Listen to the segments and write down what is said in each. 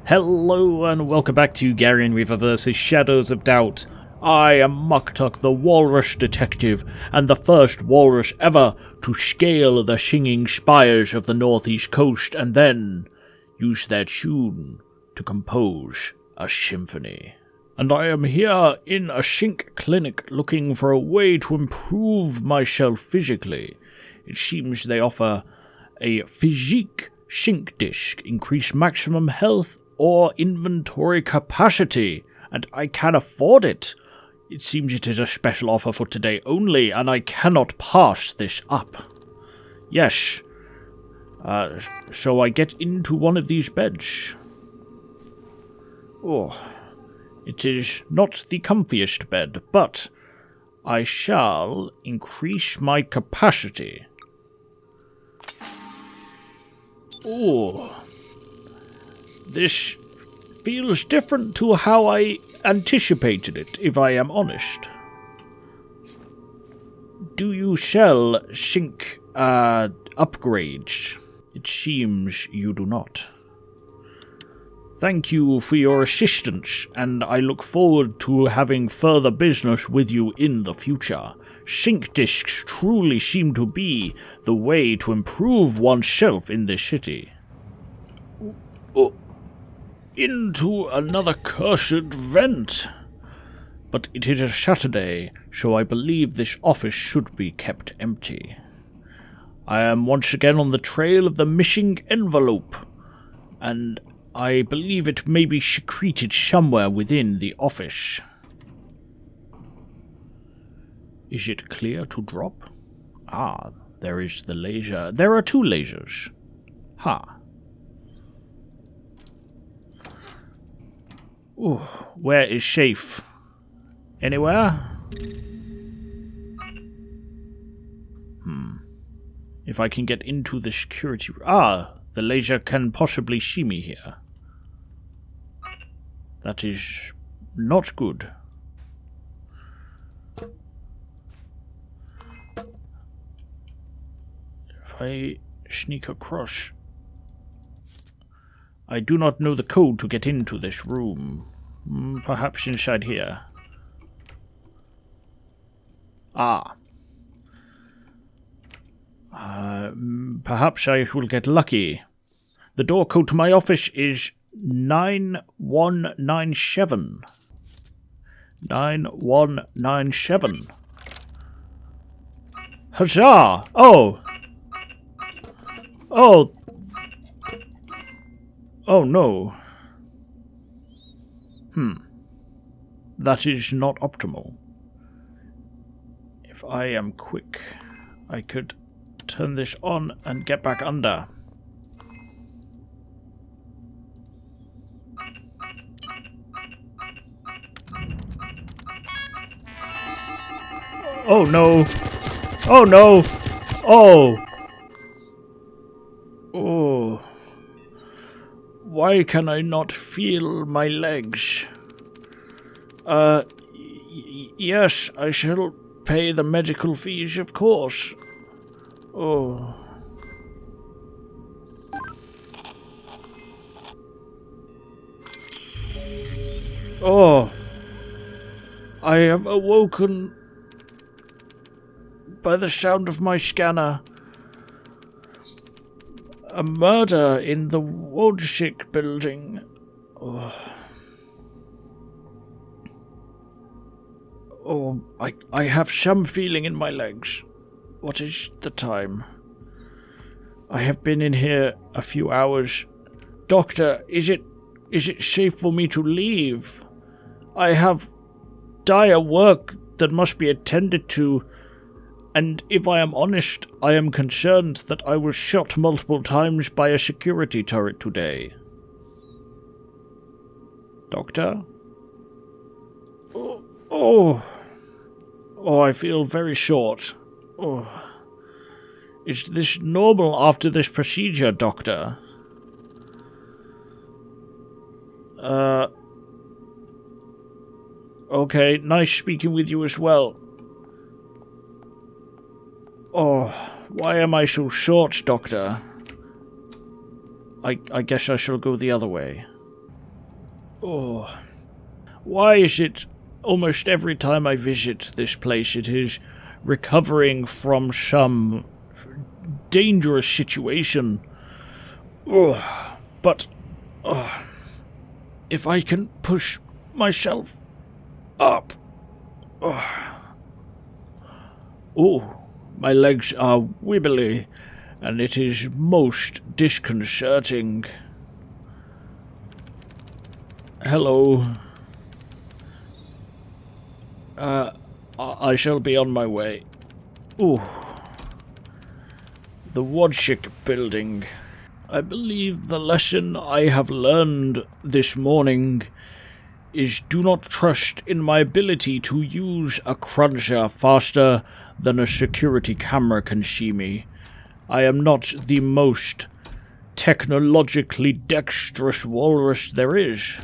Hello and welcome back to Garion Reaver vs. Shadows of Doubt. I am Muktuk, the Walrus Detective, and the first walrus ever to scale the singing spires of the northeast coast and then use their tune to compose a symphony. And I am here in a shink clinic looking for a way to improve myself physically. It seems they offer a physique shink disc, increase maximum health or inventory capacity, and I can afford it. It seems it is a special offer for today only, and I cannot pass this up. Yes. So I get into one of these beds. Oh, it is not the comfiest bed, but I shall increase my capacity. Oh. This feels different to how I anticipated it, if I am honest. Do you sell shink upgrades? It seems you do not. Thank you for your assistance, and I look forward to having further business with you in the future. Shink discs truly seem to be the way to improve oneself in this city. Oh. Into another cursed vent. But it is a Saturday, so I believe this office should be kept empty. I am once again on the trail of the missing envelope, and I believe it may be secreted somewhere within the office. Is it clear to drop? Ah, there is the laser. There are two lasers. Ha. Ooh, where is safe? Anywhere? If I can get into the security... Ah, the laser can possibly see me here. That is not good. If I sneak across... I do not know the code to get into this room. Perhaps inside here. Ah. Perhaps I will get lucky. The door code to my office is 9197. 9197. Huzzah! Oh! Oh! Oh no. That is not optimal. If I am quick, I could turn this on and get back under. Oh no. Oh no. Oh. Oh. Why can I not feel my legs? Yes, I shall pay the medical fees, of course. Oh. Oh. I have awoken by the sound of my scanner. A murder in the Wojcik building. Oh. Oh, I have some feeling in my legs. What is the time? I have been in here a few hours. Doctor, is it safe for me to leave? I have dire work that must be attended to, and if I am honest, I am concerned that I was shot multiple times by a security turret today. Doctor? Oh, I feel very short. Oh. Is this normal after this procedure, Doctor? Okay, nice speaking with you as well. Oh, why am I so short, Doctor? I guess I shall go the other way. Oh, why is it almost every time I visit this place it is recovering from some dangerous situation? Oh, but if I can push myself up. Oh, my legs are wibbly, and it is most disconcerting. Hello. I shall be on my way. Ooh. The Wodshik building. I believe the lesson I have learned this morning is do not trust in my ability to use a cruncher faster than a security camera can see me. I am not the most technologically dexterous walrus there is.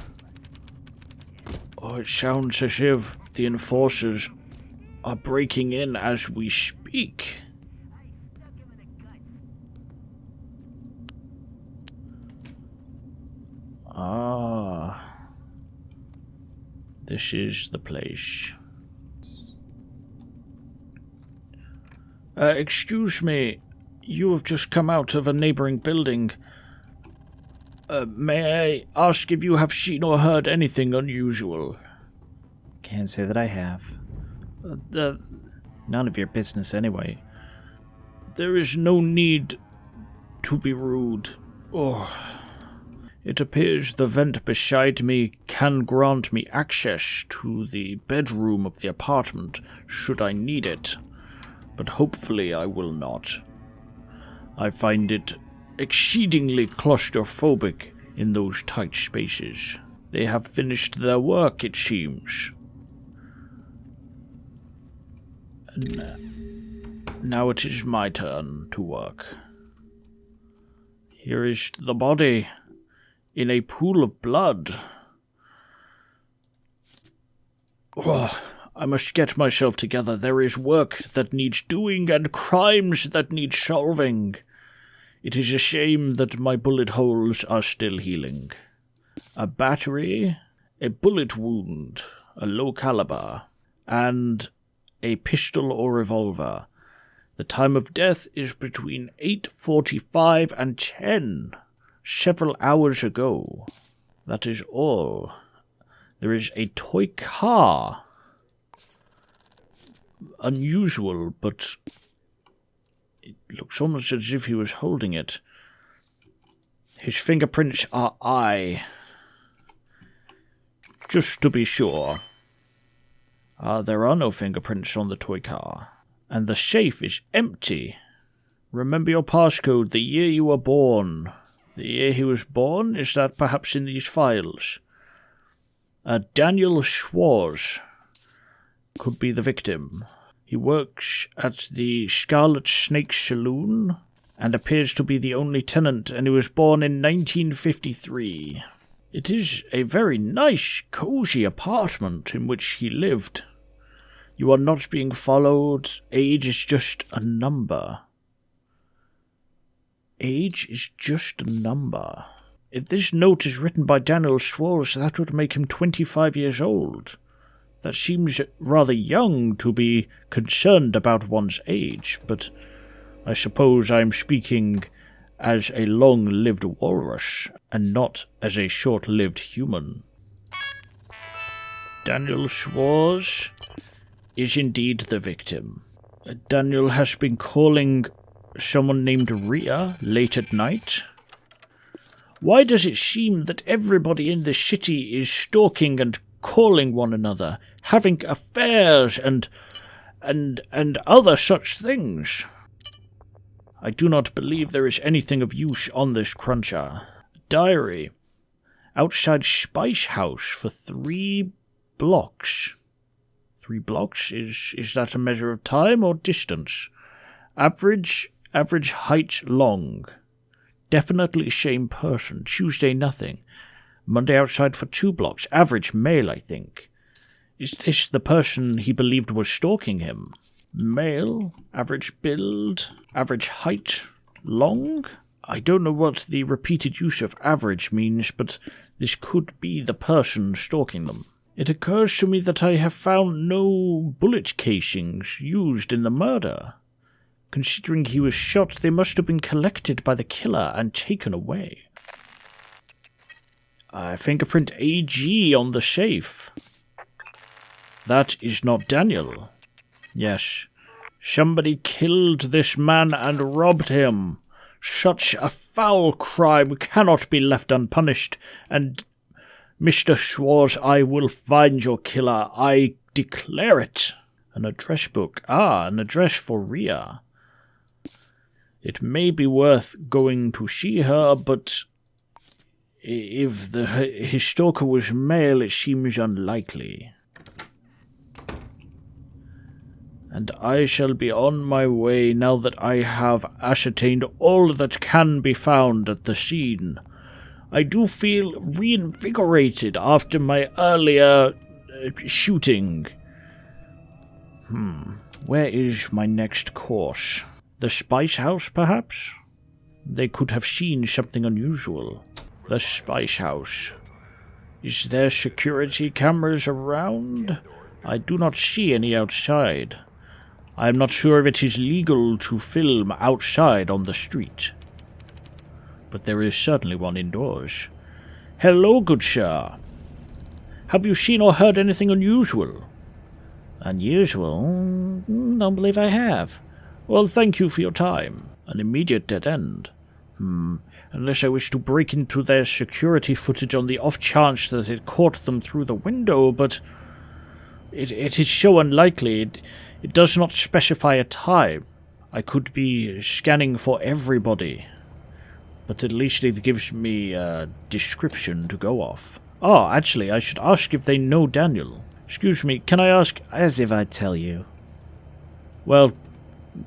Oh, it sounds as if the enforcers are breaking in as we speak. Ah. This is the place. Excuse me, you have just come out of a neighboring building. May I ask if you have seen or heard anything unusual? Can't say that I have. None of your business anyway. There is no need to be rude. Oh. It appears the vent beside me can grant me access to the bedroom of the apartment, should I need it, but hopefully I will not. I find it exceedingly claustrophobic in those tight spaces. They have finished their work, it seems. And now it is my turn to work. Here is the body in a pool of blood. Oh, I must get myself together. There is work that needs doing and crimes that need solving. It is a shame that my bullet holes are still healing. A battery, a bullet wound, a low caliber, and a pistol or revolver. The time of death is between 8:45 and 10. Several hours ago. That is all. There is a toy car. Unusual, but it looks almost as if he was holding it. His fingerprints are I. Just to be sure. There are no fingerprints on the toy car. And the safe is empty. Remember your passcode, the year you were born. The year he was born? Is that perhaps in these files? Daniel Schwarz could be the victim. He works at the Scarlet Snake Saloon and appears to be the only tenant, and he was born in 1953. It is a very nice, cozy apartment in which he lived. You are not being followed. Age is just a number. Age is just a number. If this note is written by Daniel Schwarz, that would make him 25 years old. That seems rather young to be concerned about one's age, but I suppose I am speaking as a long-lived walrus, and not as a short-lived human. Daniel Schwarz is indeed the victim. Daniel has been calling someone named Rhea late at night. Why does it seem that everybody in the city is stalking and calling one another, having affairs and other such things? I do not believe there is anything of use on this cruncher. Diary. Outside Spice House for 3 blocks. 3 blocks? Is that a measure of time or distance? Average height long. Definitely same person. Tuesday nothing. Monday outside for 2 blocks. Average male, I think. Is this the person he believed was stalking him? Male. Average build. Average height long. I don't know what the repeated use of average means, but this could be the person stalking them. It occurs to me that I have found no bullet casings used in the murder. Considering he was shot, they must have been collected by the killer and taken away. Fingerprint AG on the safe. That is not Daniel. Yes, somebody killed this man and robbed him. Such a foul crime cannot be left unpunished, and Mr. Schwartz, I will find your killer. I declare it. An address book. An address for Rhea. It may be worth going to see her, but if his stalker was male, it seems unlikely. And I shall be on my way now that I have ascertained all that can be found at the scene. I do feel reinvigorated after my earlier shooting. Where is my next course? The Spice House, perhaps? They could have seen something unusual. The Spice House. Is there security cameras around? I do not see any outside. I am not sure if it is legal to film outside on the street. But there is certainly one indoors. Hello, good sir. Have you seen or heard anything unusual? Unusual? Don't believe I have. Well, thank you for your time. An immediate dead end. Unless I wish to break into their security footage on the off chance that it caught them through the window, but it is so unlikely. It does not specify a time. I could be scanning for everybody. But at least it gives me a description to go off. Oh, actually, I should ask if they know Daniel. Excuse me, can I ask? As if I'd tell you. Well,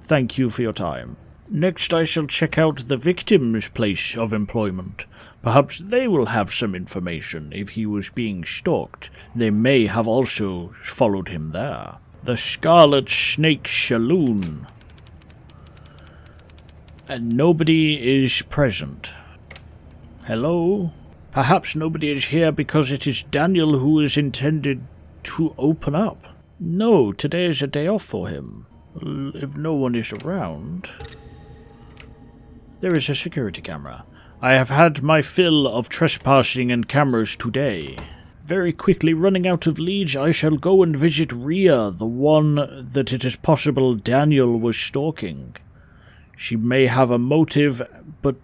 thank you for your time. Next I shall check out the victim's place of employment. Perhaps they will have some information if he was being stalked. They may have also followed him there. The Scarlet Snake Saloon. And nobody is present. Hello? Perhaps nobody is here because it is Daniel who is intended to open up. No, today is a day off for him. If no one is around... There is a security camera. I have had my fill of trespassing and cameras today. Very quickly running out of leads, I shall go and visit Rhea, the one that it is possible Daniel was stalking. She may have a motive, but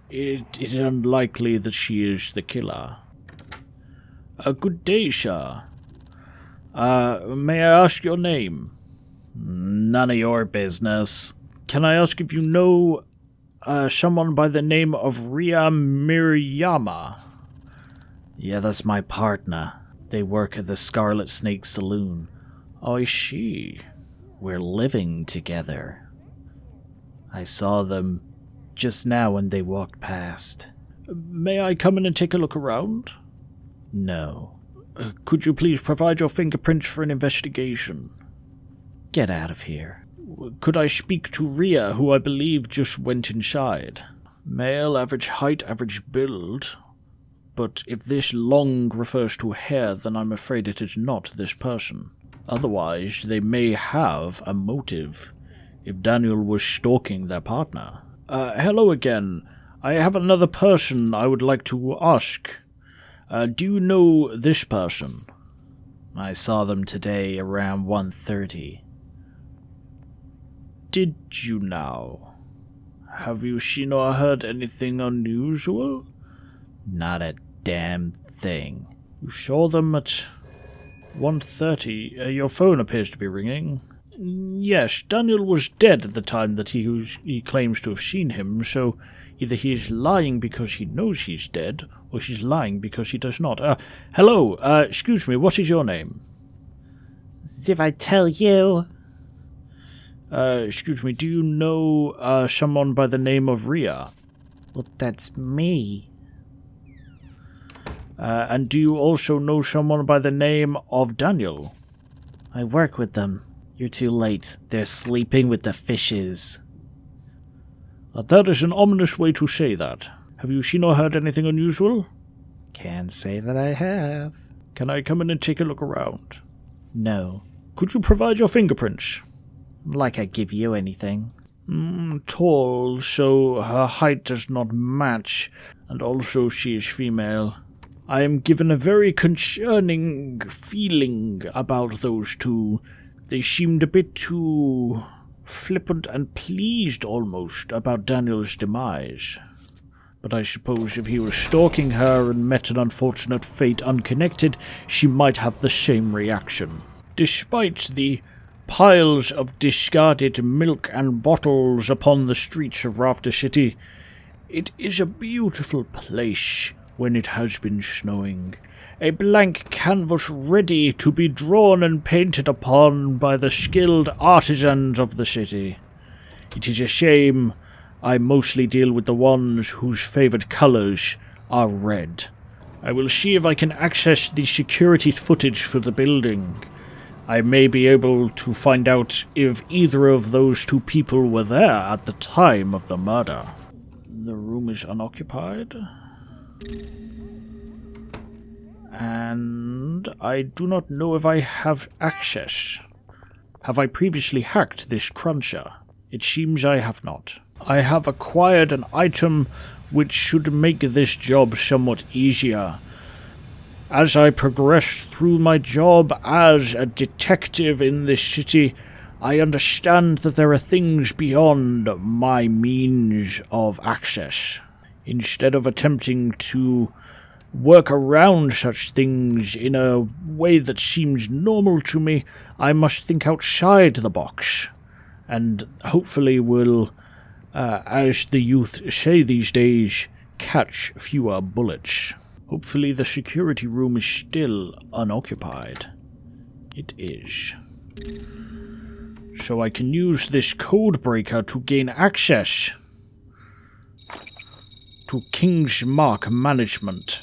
it is unlikely that she is the killer. Good day, sir. May I ask your name? None of your business. Can I ask if you know someone by the name of Rhea Miryama? Yeah, that's my partner. They work at the Scarlet Snake Saloon. Oh, I see. We're living together. I saw them just now when they walked past. May I come in and take a look around? No. Could you please provide your fingerprints for an investigation? Get out of here. Could I speak to Rhea, who I believe just went inside? Male, average height, average build. But if this long refers to hair, then I'm afraid it is not this person. Otherwise, they may have a motive if Daniel was stalking their partner. Hello again. I have another person I would like to ask. Do you know this person? I saw them today around 1:30. Did you now? Have you seen or heard anything unusual? Not a damn thing. You saw them at 1:30. Your phone appears to be ringing. Yes, Daniel was dead at the time that he claims to have seen him, so either he is lying because he knows he's dead, or he's lying because he does not. Hello, excuse me, what is your name? As if I tell you. Excuse me, do you know someone by the name of Rhea? Well, that's me. And do you also know someone by the name of Daniel? I work with them. You're too late. They're sleeping with the fishes. That is an ominous way to say that. Have you seen or heard anything unusual? Can't say that I have. Can I come in and take a look around? No. Could you provide your fingerprints? Like I give you anything. Tall, so her height does not match, and also she is female. I am given a very concerning feeling about those two. They seemed a bit too flippant and pleased almost about Daniel's demise. But I suppose if he was stalking her and met an unfortunate fate unconnected, she might have the same reaction. Despite the piles of discarded milk and bottles upon the streets of RAFTA City, it is a beautiful place when it has been snowing. A blank canvas ready to be drawn and painted upon by the skilled artisans of the city. It is a shame I mostly deal with the ones whose favoured colours are red. I will see if I can access the security footage for the building. I may be able to find out if either of those two people were there at the time of the murder. The room is unoccupied. And I do not know if I have access. Have I previously hacked this cruncher? It seems I have not. I have acquired an item which should make this job somewhat easier. As I progress through my job as a detective in this city, I understand that there are things beyond my means of access. Instead of attempting to work around such things in a way that seems normal to me, I must think outside the box, and hopefully will, as the youth say these days, catch fewer bullets. Hopefully the security room is still unoccupied. It is. So I can use this code breaker to gain access to King's Mark Management.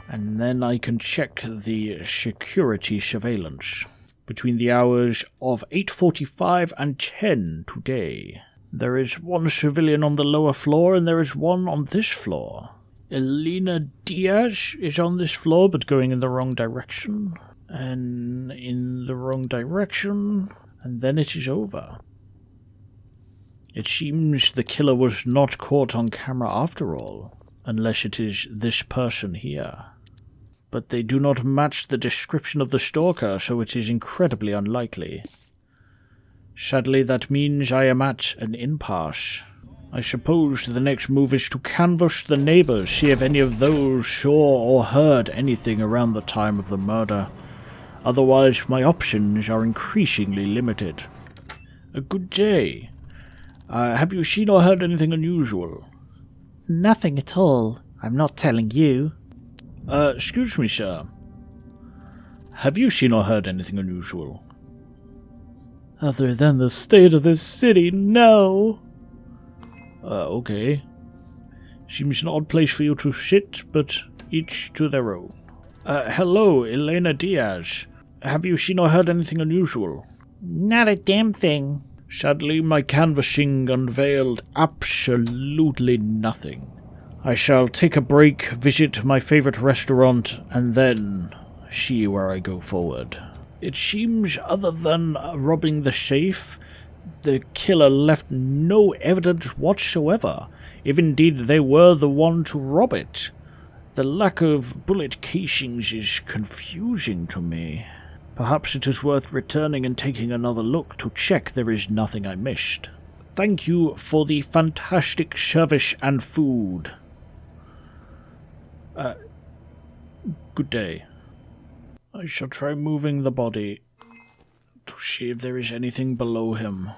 And then I can check the security surveillance between the hours of 8:45 and 10 today. There is one civilian on the lower floor, and there is one on this floor. Elena Diaz is on this floor, but going in the wrong direction. And in the wrong direction. And then it is over. It seems the killer was not caught on camera after all, unless it is this person here. But they do not match the description of the stalker, so it is incredibly unlikely. Sadly, that means I am at an impasse. I suppose the next move is to canvass the neighbours, see if any of those saw or heard anything around the time of the murder. Otherwise, my options are increasingly limited. A good day. Have you seen or heard anything unusual? Nothing at all. I'm not telling you. Excuse me, sir. Have you seen or heard anything unusual? Other than the state of this city, no. Okay. Seems an odd place for you to sit, but each to their own. Hello, Elena Diaz. Have you seen or heard anything unusual? Not a damn thing. Sadly, my canvassing unveiled absolutely nothing. I shall take a break, visit my favorite restaurant, and then see where I go forward. It seems, other than robbing the safe, the killer left no evidence whatsoever, if indeed they were the one to rob it. The lack of bullet casings is confusing to me. Perhaps it is worth returning and taking another look to check there is nothing I missed. Thank you for the fantastic service and food. Good day. I shall try moving the body to see if there is anything below him.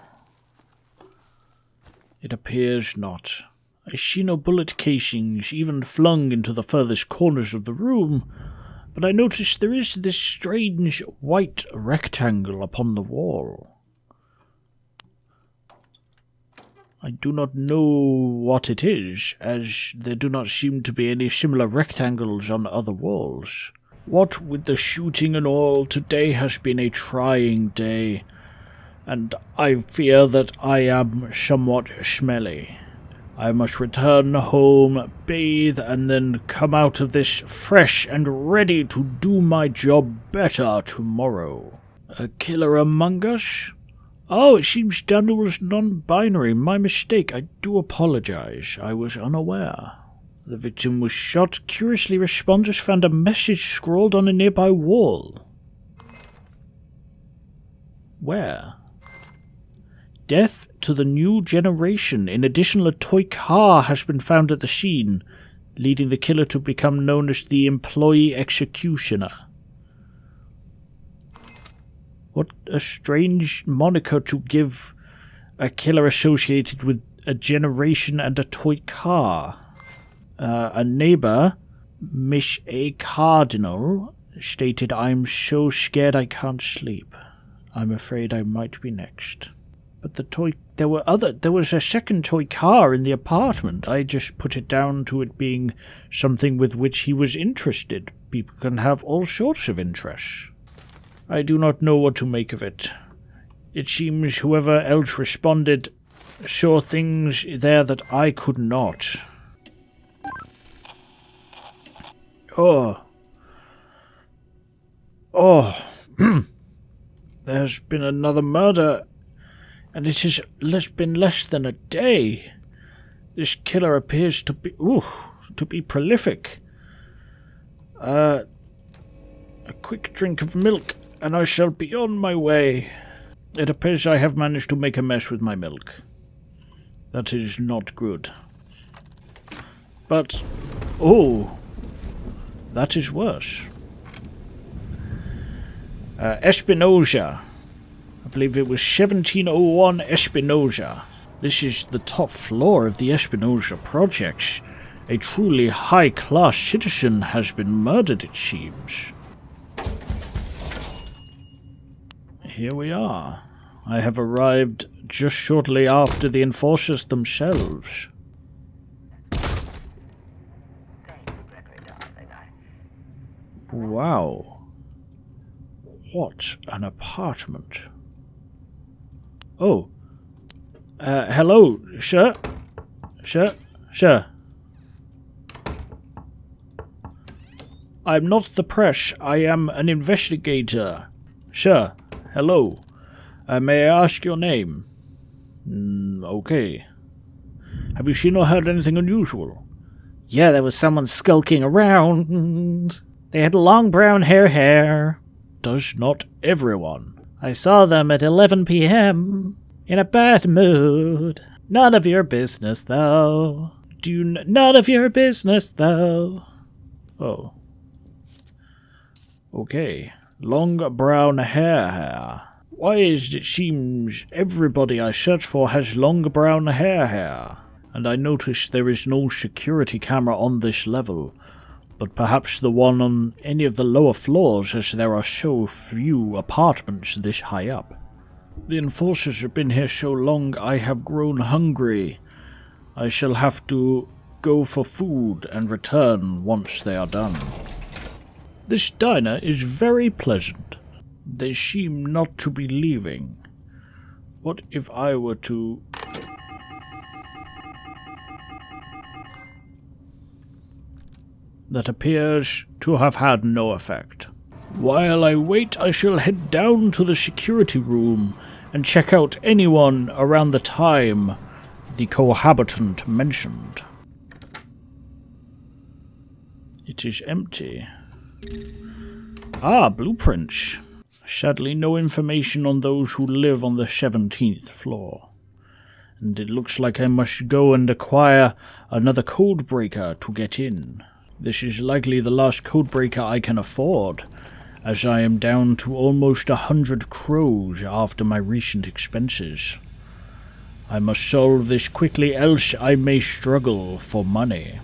It appears not. I see no bullet casings even flung into the furthest corners of the room, but I notice there is this strange white rectangle upon the wall. I do not know what it is, as there do not seem to be any similar rectangles on other walls. What with the shooting and all, today has been a trying day. and I fear that I am somewhat smelly. I must return home, bathe, and then come out of this fresh and ready to do my job better tomorrow. A killer among us? Oh, it seems Daniel was non-binary. My mistake. I do apologize. I was unaware. The victim was shot. Curiously, responders found a message scrawled on a nearby wall. Where? Death to the new generation. In addition, a toy car has been found at the scene, leading the killer to become known as the employee executioner. What a strange moniker to give a killer associated with a generation and a toy car. A neighbor, Miss A. Cardinal, stated, "I'm so scared I can't sleep. I'm afraid I might be next." But there was a second toy car in the apartment. I just put it down to it being something with which he was interested. People can have all sorts of interests. I do not know what to make of it. It seems whoever else responded saw things there that I could not. Oh. There's been another murder, and it has been less than a day. This killer appears to be prolific. A quick drink of milk, and I shall be on my way. It appears I have managed to make a mess with my milk. That is not good. But, that is worse. Espinosa. I believe it was 1701 Espinosa. This is the top floor of the Espinosa projects. A truly high-class citizen has been murdered, it seems. Here we are. I have arrived just shortly after the enforcers themselves. Wow. What an apartment. Oh. Hello, sir? Sir. I'm not the press. I am an investigator. Sir, hello. May I ask your name? Okay. Have you seen or heard anything unusual? Yeah, there was someone skulking around. They had long brown hair. Does not everyone? I saw them at 11 p.m. in a bad mood. None of your business, though. None of your business, though. Oh. Okay. Long brown hair. Why is it seems everybody I search for has long brown hair? And I notice there is no security camera on this level, but perhaps the one on any of the lower floors, as there are so few apartments this high up. The enforcers have been here so long I have grown hungry. I shall have to go for food and return once they are done. This diner is very pleasant. They seem not to be leaving. What if I were to... That appears to have had no effect. While I wait, I shall head down to the security room and check out anyone around the time the cohabitant mentioned. It is empty. Ah, blueprints. Sadly, no information on those who live on the 17th floor. And it looks like I must go and acquire another codebreaker to get in. This is likely the last codebreaker I can afford, as I am down to almost 100 crows after my recent expenses. I must solve this quickly, else I may struggle for money.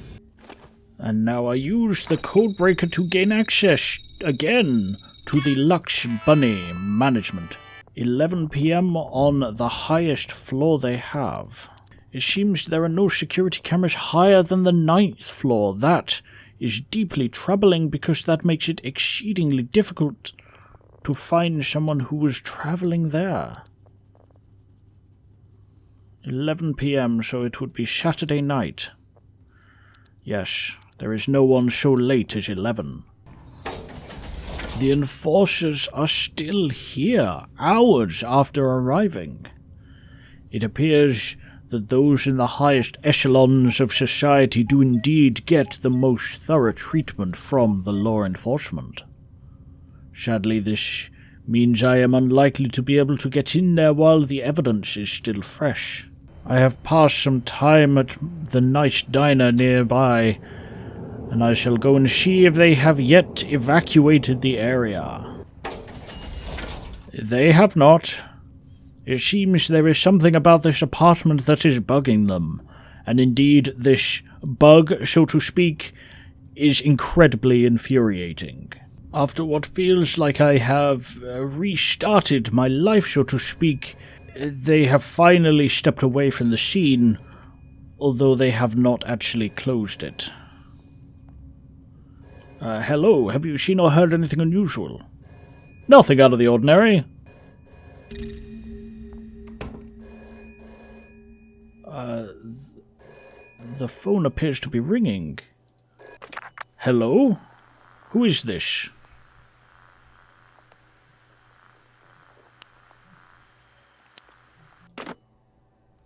And now I use the codebreaker to gain access again to the Lux Bunny Management. 11 p.m. on the highest floor they have. It seems there are no security cameras higher than the 9th floor. That is deeply troubling because that makes it exceedingly difficult to find someone who was traveling there. 11 p.m., so it would be Saturday night. Yes, there is no one so late as 11. The enforcers are still here, hours after arriving. It appears that those in the highest echelons of society do indeed get the most thorough treatment from the law enforcement. Sadly, this means I am unlikely to be able to get in there while the evidence is still fresh. I have passed some time at the nice diner nearby, and I shall go and see if they have yet evacuated the area. They have not. It seems there is something about this apartment that is bugging them, and indeed this bug, so to speak, is incredibly infuriating. After what feels like I have restarted my life, so to speak, they have finally stepped away from the scene, although they have not actually closed it. Hello, have you seen or heard anything unusual? Nothing out of the ordinary. The phone appears to be ringing. Hello? Who is this?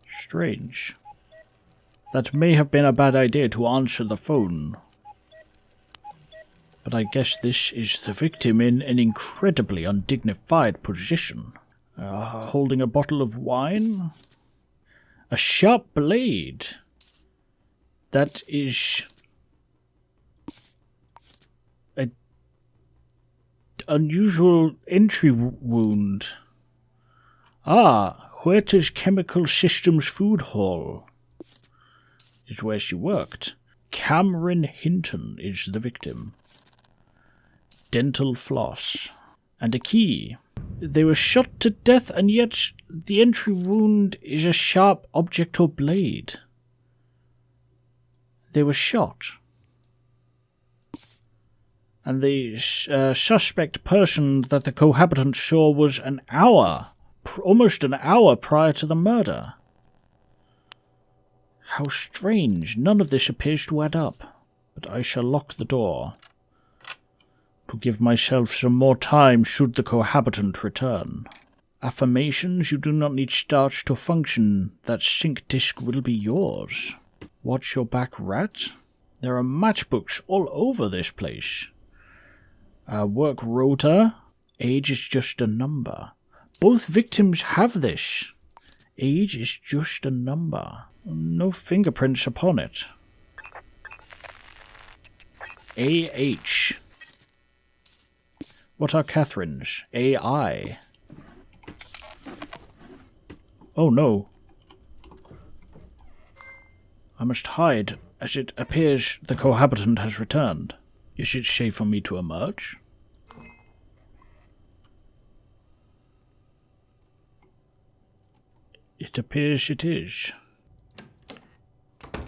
Strange. That may have been a bad idea to answer the phone. But I guess this is the victim in an incredibly undignified position. Holding a bottle of wine? A sharp blade. That is an unusual entry wound. Huerta's Chemical Systems Food Hall is where she worked. Cameron Hinton is the victim. Dental floss. And a key. They were shot to death, and yet the entry wound is a sharp object or blade. They were shot. And the suspect person that the cohabitant saw was almost an hour prior to the murder. How strange. None of this appears to add up. But I shall lock the door to give myself some more time should the cohabitant return. Affirmations: you do not need starch to function. That sync disk will be yours. Watch your back, rat. There are matchbooks all over this place. Work rota. Age is just a number. Both victims have this. Age is just a number. No fingerprints upon it. A.H. What are Catherine's? A.I. Oh no. I must hide, as it appears the cohabitant has returned. Is it safe for me to emerge? It appears it is. I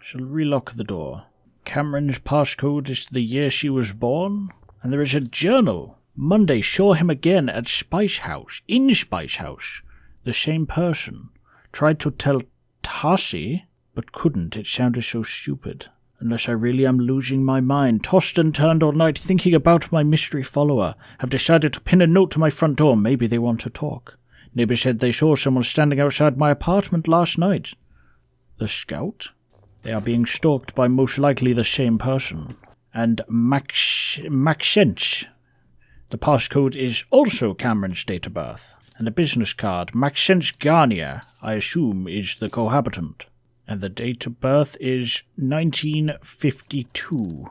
shall relock the door. Cameron's passcode is the year she was born, and there is a journal. Monday, saw him again at Spice House, in Spice House. The same person. Tried to tell Tassie, but couldn't. It sounded so stupid. Unless I really am losing my mind. Tossed and turned all night thinking about my mystery follower. Have decided to pin a note to my front door. Maybe they want to talk. Neighbor said they saw someone standing outside my apartment last night. The Scout? They are being stalked by most likely the same person. And Maxence. The passcode is also Cameron's date of birth. And a business card. Maxence Garnier, I assume, is the cohabitant. And the date of birth is 1952.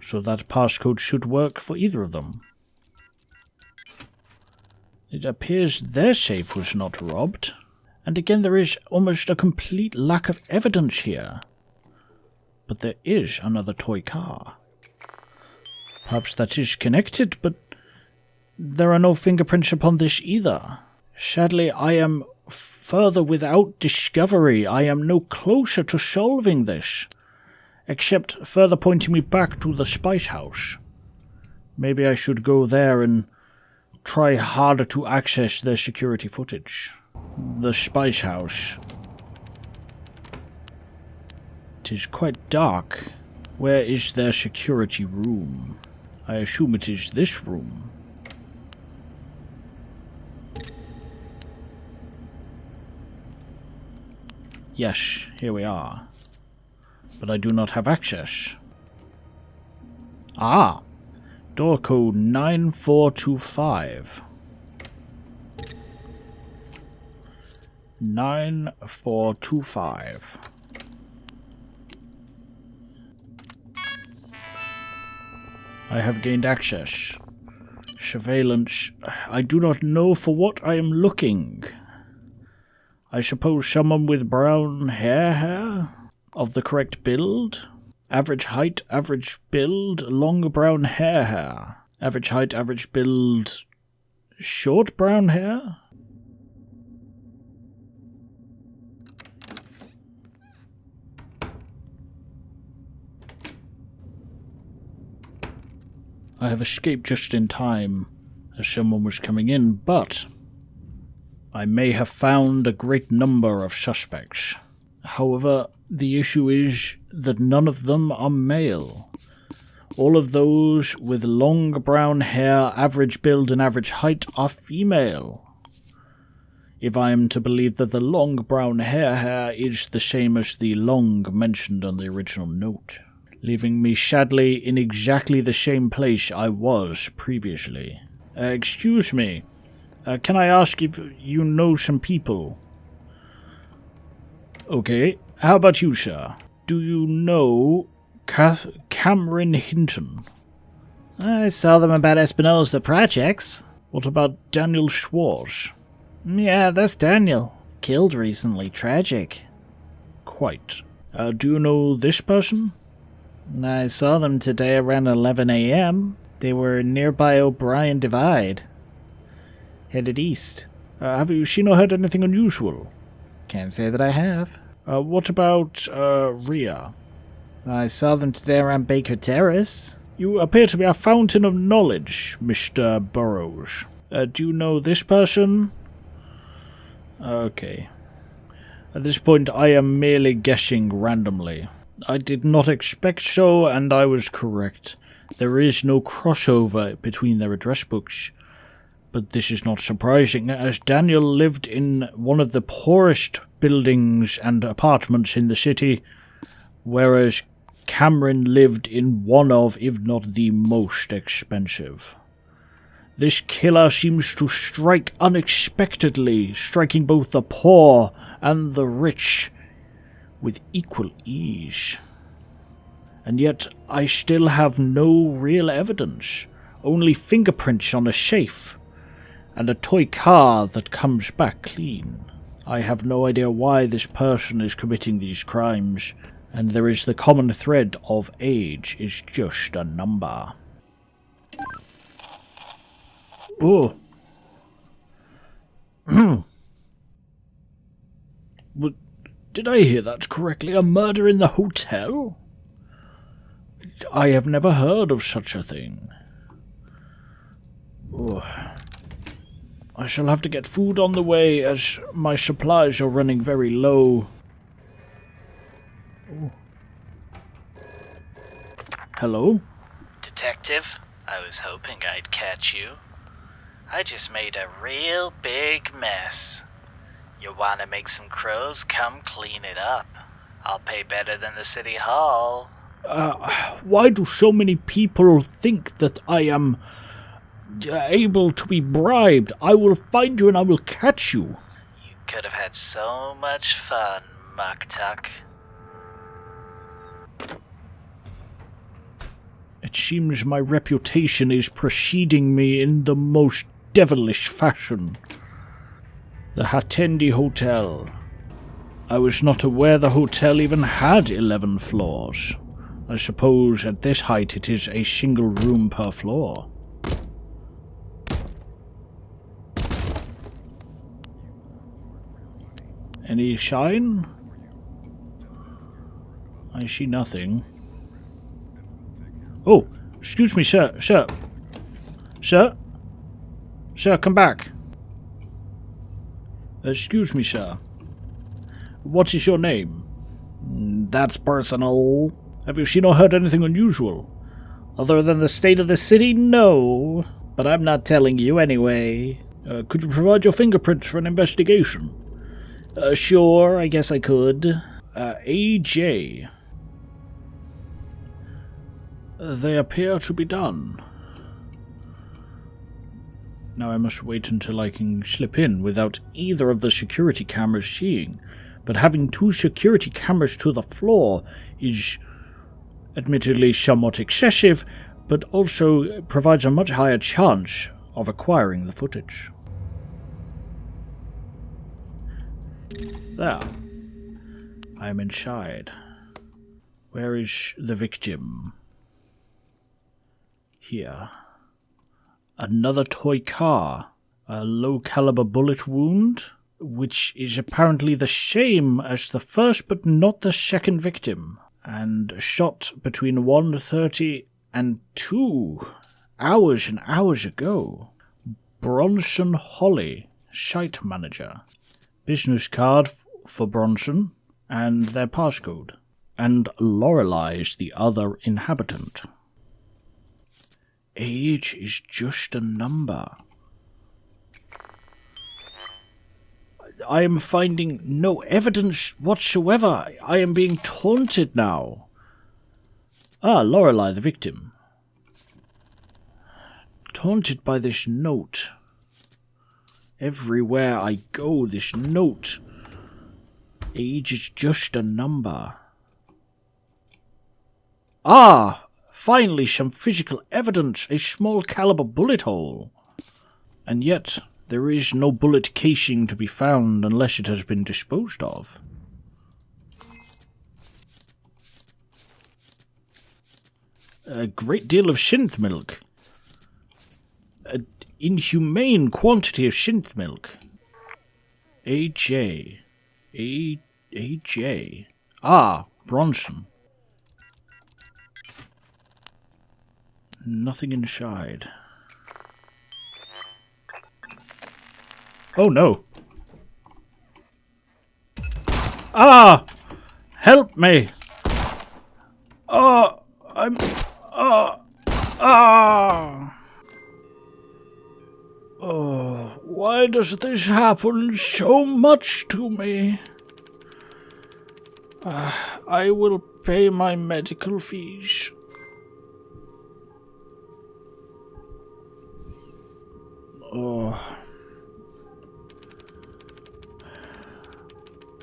So that passcode should work for either of them. It appears their safe was not robbed. And again, there is almost a complete lack of evidence here. But there is another toy car. Perhaps that is connected, but there are no fingerprints upon this either. Sadly, I am further without discovery. I am no closer to solving this, except further pointing me back to the Spice House. Maybe I should go there and try harder to access their security footage. The spice house. It is quite dark. Where is their security room? I assume it is this room. Yes, here we are. But I do not have access. Ah! Door code 9425. 9425. I have gained access. Surveillance. I do not know for what I am looking. I suppose someone with brown hair? Of the correct build? Average height, average build, long brown hair. Average height, average build, short brown hair? I have escaped just in time, as someone was coming in, but I may have found a great number of suspects. However, the issue is that none of them are male. All of those with long brown hair, average build and average height are female. If I am to believe that the long brown hair is the same as the long mentioned on the original note, leaving me sadly in exactly the same place I was previously. Excuse me, can I ask if you know some people? Okay, how about you, sir? Do you know Cameron Hinton? I saw them about Espinosa Projects. What about Daniel Schwartz? Yeah, that's Daniel. Killed recently. Tragic. Quite. Do you know this person? I saw them today around 11 a.m. They were nearby O'Brien Divide. Headed east. Have you seen or heard anything unusual? Can't say that I have. What about, Rhea? I saw them today around Baker Terrace. You appear to be a fountain of knowledge, Mr. Burrows. Do you know this person? Okay. At this point, I am merely guessing randomly. I did not expect so, and I was correct. There is no crossover between their address books. But this is not surprising, as Daniel lived in one of the poorest buildings and apartments in the city, whereas Cameron lived in one of, if not the most expensive. This killer seems to strike unexpectedly, striking both the poor and the rich with equal ease. And yet I still have no real evidence, only fingerprints on a safe, and a toy car that comes back clean. I have no idea why this person is committing these crimes, and there is the common thread of age is just a number. Oh. Did I hear that correctly? A murder in the hotel? I have never heard of such a thing. Oh. I shall have to get food on the way, as my supplies are running very low. Oh. Hello? Detective, I was hoping I'd catch you. I just made a real big mess. You wanna make some crows? Come clean it up. I'll pay better than the city hall. Why do so many people think that I am able to be bribed? I will find you and I will catch you. You could have had so much fun, Muktuk. It seems my reputation is preceding me in the most devilish fashion. The Hatendi Hotel. I was not aware the hotel even had 11 floors. I suppose at this height it is a single room per floor. Any sign? I see nothing. Oh, excuse me, sir. Sir, come back. Excuse me, sir. What is your name? That's personal. Have you seen or heard anything unusual? Other than the state of the city, no. But I'm not telling you anyway. Could you provide your fingerprints for an investigation? Sure, I guess I could. AJ. They appear to be done. Now I must wait until I can slip in without either of the security cameras seeing. But having 2 security cameras to the floor is admittedly somewhat excessive, but also provides a much higher chance of acquiring the footage. There. I am inside. Where is the victim? Here. Another toy car. A low-caliber bullet wound, which is apparently the same as the first but not the second victim. And shot between 1:30 and 2 hours and hours ago. Bronson Holly, site manager. Business card for Bronson and their passcode. And Lorelei is the other inhabitant. Age is just a number. I am finding no evidence whatsoever. I am being taunted now. Ah, Lorelei, the victim. Taunted by this note. Everywhere I go, this note. Age is just a number. Ah! Finally, some physical evidence. A small caliber bullet hole. And yet, there is no bullet casing to be found unless it has been disposed of. A great deal of synth milk. An inhumane quantity of synth milk. AJ. AJ. Ah, Bronson. Nothing inside. Oh no. Ah! Help me! Oh, I'm... Oh, why does this happen so much to me? I will pay my medical fees. Oh.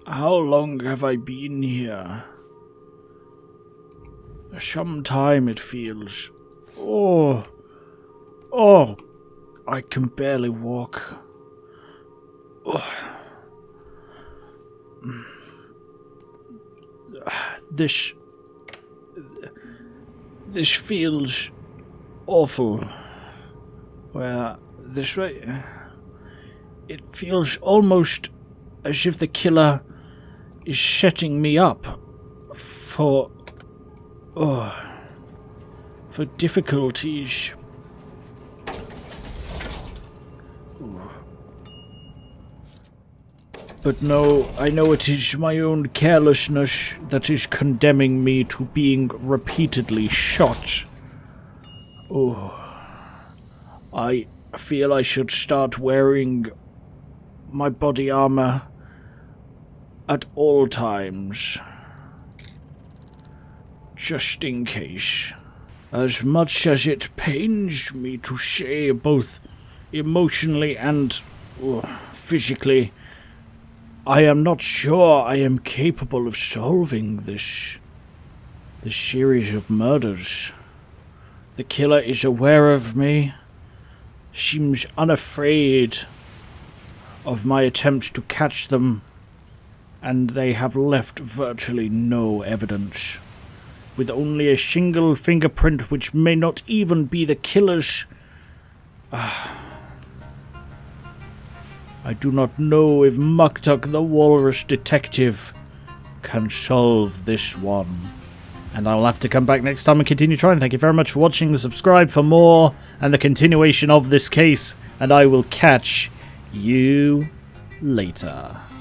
How long have I been here? Some time it feels. Oh, I can barely walk. Oh. This feels awful. Where this way, it feels almost as if the killer is setting me up for difficulties. But no, I know it is my own carelessness that is condemning me to being repeatedly shot. Oh, I feel I should start wearing my body armor at all times, just in case. As much as it pains me to say, both emotionally and physically, I am not sure I am capable of solving this series of murders. The killer is aware of me, seems unafraid of my attempts to catch them, and they have left virtually no evidence. With only a single fingerprint which may not even be the killer's. I do not know if Muktuk the Walrus Detective can solve this one. And I'll have to come back next time and continue trying. Thank you very much for watching. Subscribe for more and the continuation of this case. And I will catch you later.